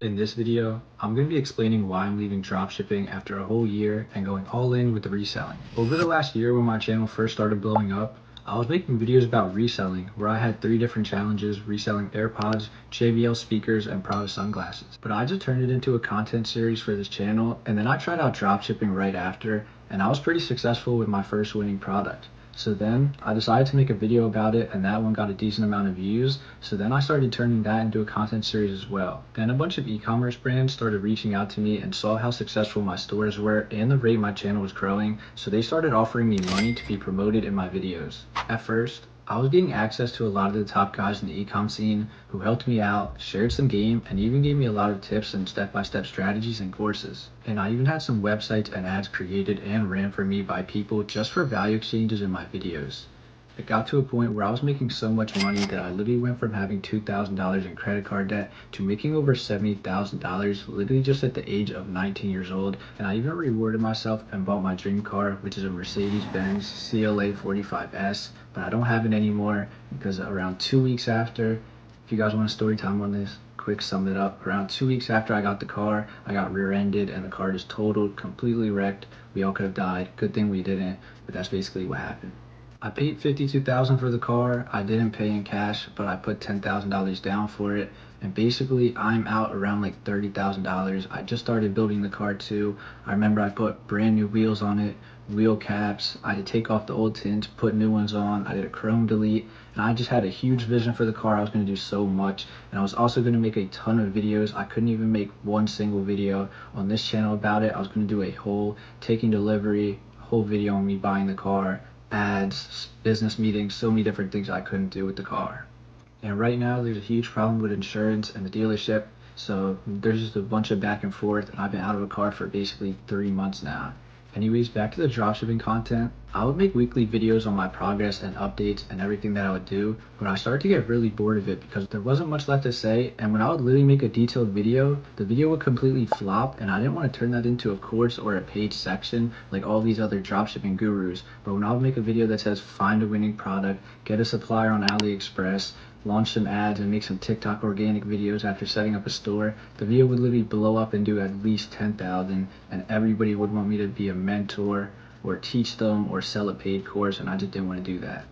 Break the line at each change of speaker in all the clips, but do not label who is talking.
In this video, I'm going to be explaining why I'm leaving dropshipping after a whole year and going all in with the reselling. Over the last year when my channel first started blowing up, I was making videos about reselling where I had 3 different challenges: reselling AirPods, JBL speakers, and Prada sunglasses. But I just turned it into a content series for this channel, and then I tried out dropshipping right after, and I was pretty successful with my first winning product. So then I decided to make a video about it, and that one got a decent amount of views. So then I started turning that into a content series as well. Then a bunch of e-commerce brands started reaching out to me and saw how successful my stores were and the rate my channel was growing. So they started offering me money to be promoted in my videos. At first, I was getting access to a lot of the top guys in the e-com scene who helped me out, shared some game, and even gave me a lot of tips and step-by-step strategies and courses. And I even had some websites and ads created and ran for me by people just for value exchanges in my videos. It got to a point where I was making so much money that I literally went from having $2,000 in credit card debt to making over $70,000 literally just at the age of 19 years old. And I even rewarded myself and bought my dream car, which is a Mercedes-Benz CLA 45S, but I don't have it anymore because around 2 weeks after, if you guys want a story time on this, quick sum it up. Around 2 weeks after I got the car, I got rear-ended and the car just totaled, completely wrecked. We all could have died. Good thing we didn't, but that's basically what happened. I paid $52,000 for the car. I didn't pay in cash, but I put $10,000 down for it. And basically, I'm out around like $30,000. I just started building the car too. I remember I put brand new wheels on it, wheel caps. I had to take off the old tints, put new ones on. I did a chrome delete, and I just had a huge vision for the car. I was going to do so much, and I was also going to make a ton of videos. I couldn't even make one single video on this channel about it. I was going to do a whole taking delivery, whole video on me buying the car, ads, business meetings, so many different things I couldn't do with the car. And right now there's a huge problem with insurance and the dealership, so there's just a bunch of back and forth, and I've been out of a car for basically 3 months now. Anyways, back to the dropshipping content. I would make weekly videos on my progress and updates and everything that I would do, but I started to get really bored of it because there wasn't much left to say, and when I would literally make a detailed video, the video would completely flop, and I didn't want to turn that into a course or a paid section like all these other dropshipping gurus. But when I would make a video that says find a winning product, get a supplier on AliExpress, launch some ads, and make some TikTok organic videos after setting up a store, the video would literally blow up and do at least 10,000, and everybody would want me to be a mentor or teach them or sell a paid course, and I just didn't want to do that.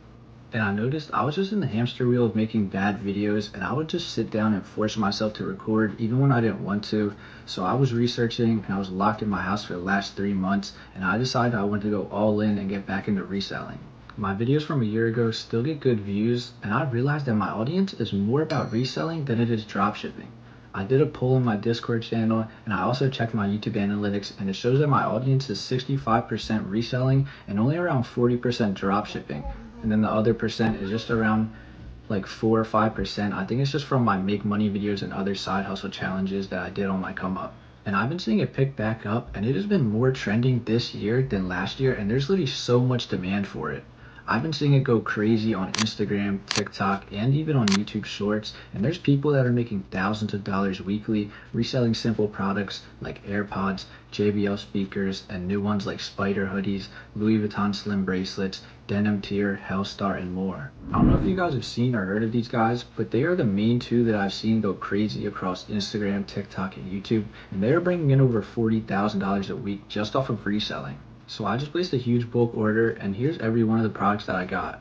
And I noticed I was just in the hamster wheel of making bad videos, and I would just sit down and force myself to record even when I didn't want to. So I was researching, and I was locked in my house for the last 3 months, and I decided I wanted to go all in and get back into reselling. My videos from a year ago still get good views, and I realized that my audience is more about reselling than it is dropshipping. I did a poll in my Discord channel, and I also checked my YouTube analytics, and it shows that my audience is 65% reselling and only around 40% dropshipping. And then the other percent is just around like 4 or 5%. I think it's just from my make money videos and other side hustle challenges that I did on my come up. And I've been seeing it pick back up, and it has been more trending this year than last year, and there's literally so much demand for it. I've been seeing it go crazy on Instagram, TikTok, and even on YouTube Shorts, and there's people that are making thousands of dollars weekly reselling simple products like AirPods, JBL speakers, and new ones like Spider hoodies, Louis Vuitton slim bracelets, Denim Tier, Hellstar, and more. I don't know if you guys have seen or heard of these guys, but they are the main 2 that I've seen go crazy across Instagram, TikTok, and YouTube, and they're bringing in over $40,000 a week just off of reselling. So I just placed a huge bulk order, and here's every one of the products that I got: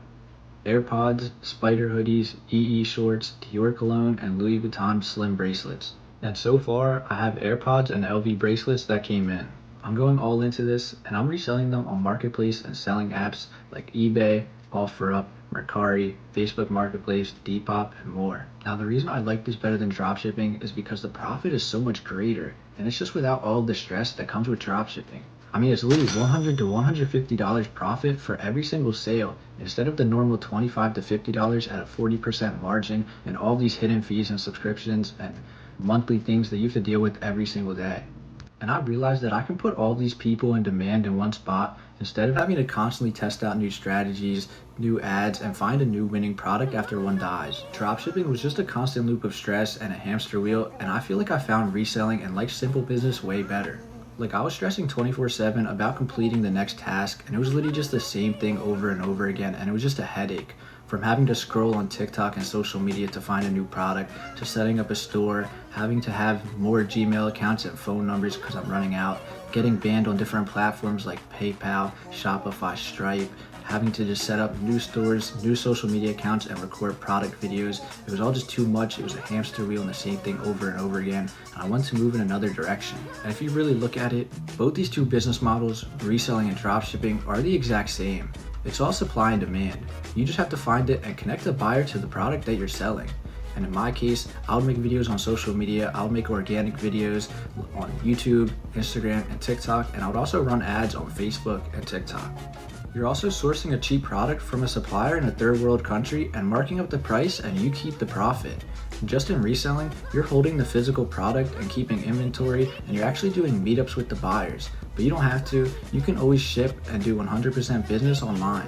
AirPods, Spider hoodies, EE shorts, Dior cologne, and Louis Vuitton slim bracelets. And so far, I have AirPods and LV bracelets that came in. I'm going all into this, and I'm reselling them on Marketplace and selling apps like eBay, OfferUp, Mercari, Facebook Marketplace, Depop, and more. Now the reason I like this better than dropshipping is because the profit is so much greater, and it's just without all the stress that comes with dropshipping. I mean, it's literally $100 to $150 profit for every single sale, instead of the normal $25 to $50 at a 40% margin and all these hidden fees and subscriptions and monthly things that you have to deal with every single day. And I realized that I can put all these people in demand in one spot instead of having to constantly test out new strategies, new ads, and find a new winning product after one dies. Dropshipping was just a constant loop of stress and a hamster wheel, and I feel like I found reselling and like simple business way better. Like, I was stressing 24/7 about completing the next task, and it was literally just the same thing over and over again, and it was just a headache. From having to scroll on TikTok and social media to find a new product, to setting up a store, having to have more Gmail accounts and phone numbers because I'm running out, getting banned on different platforms like PayPal, Shopify, Stripe, having to just set up new stores, new social media accounts, and record product videos. It was all just too much. It was a hamster wheel and the same thing over and over again. And I wanted to move in another direction. And if you really look at it, both these two business models, reselling and dropshipping, are the exact same. It's all supply and demand. You just have to find it and connect the buyer to the product that you're selling. And in my case, I would make videos on social media. I would make organic videos on YouTube, Instagram, and TikTok. And I would also run ads on Facebook and TikTok. You're also sourcing a cheap product from a supplier in a third world country and marking up the price, and you keep the profit. Just in reselling, you're holding the physical product and keeping inventory, and you're actually doing meetups with the buyers. But you don't have to. You can always ship and do 100% business online.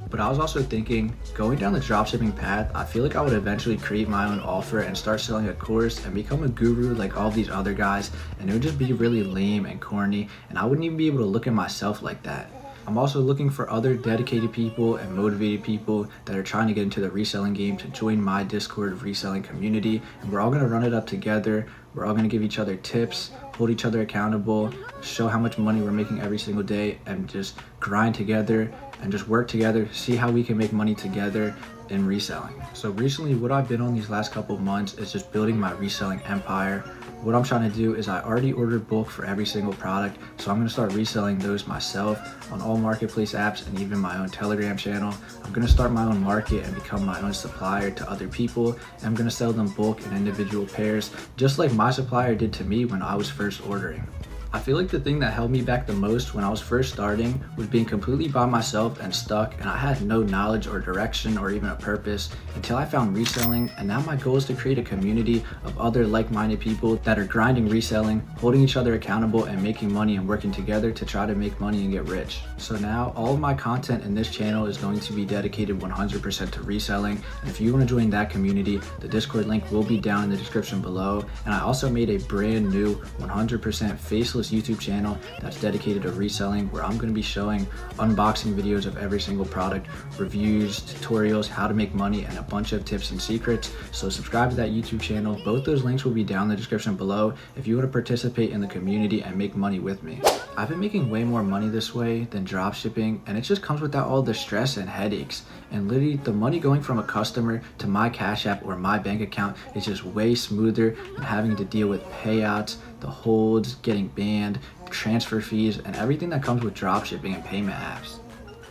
But I was also thinking, going down the dropshipping path, I feel like I would eventually create my own offer and start selling a course and become a guru like all these other guys, and it would just be really lame and corny, and I wouldn't even be able to look at myself like that. I'm also looking for other dedicated people and motivated people that are trying to get into the reselling game to join my Discord reselling community, and we're all gonna run it up together. We're all gonna give each other tips, hold each other accountable, show how much money we're making every single day, and just grind together and just work together, see how we can make money together in reselling. So recently, what I've been on these last couple of months is just building my reselling empire. What I'm trying to do is I already ordered bulk for every single product, so I'm going to start reselling those myself on all marketplace apps and even my own Telegram channel. I'm going to start my own market and become my own supplier to other people, and I'm going to sell them bulk in individual pairs, just like my supplier did to me when I was first ordering. I feel like the thing that held me back the most when I was first starting was being completely by myself and stuck, and I had no knowledge or direction or even a purpose until I found reselling. And now my goal is to create a community of other like-minded people that are grinding reselling, holding each other accountable, and making money and working together to try to make money and get rich. So now all of my content in this channel is going to be dedicated 100% to reselling, and if you want to join that community, the Discord link will be down in the description below. And I also made a brand new 100% faceless YouTube channel that's dedicated to reselling, where I'm going to be showing unboxing videos of every single product, reviews, tutorials, how to make money, and a bunch of tips and secrets. So subscribe to that YouTube channel. Both those links will be down in the description below if you want to participate in the community and make money with me. I've been making way more money this way than dropshipping, and it just comes without all the stress and headaches. And literally the money going from a customer to my Cash App or my bank account is just way smoother than having to deal with payouts, the holds, getting banned, transfer fees, and everything that comes with dropshipping and payment apps.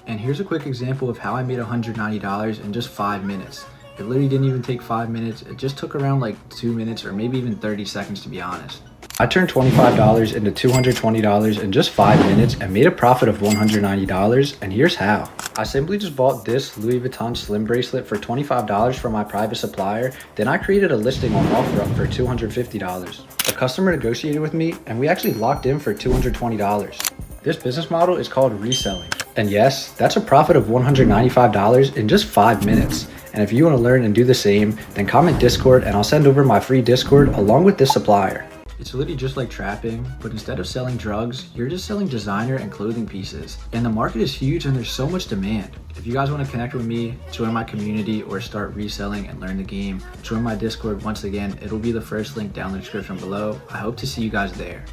And here's a quick example of how I made $190 in just 5 minutes. It literally didn't even take 5 minutes. It just took around like 2 minutes or maybe even 30 seconds to be honest. I turned $25 into $220 in just 5 minutes and made a profit of $190, and here's how. I simply just bought this Louis Vuitton slim bracelet for $25 from my private supplier. Then I created a listing on OfferUp for $250. A customer negotiated with me and we actually locked in for $220. This business model is called reselling. And yes, that's a profit of $195 in just 5 minutes. And if you want to learn and do the same, then comment Discord and I'll send over my free Discord along with this supplier. It's literally just like trapping, but instead of selling drugs, you're just selling designer and clothing pieces. And the market is huge and there's so much demand. If you guys want to connect with me, join my community, or start reselling and learn the game, join my Discord. Once again, it'll be the first link down in the description below. I hope to see you guys there.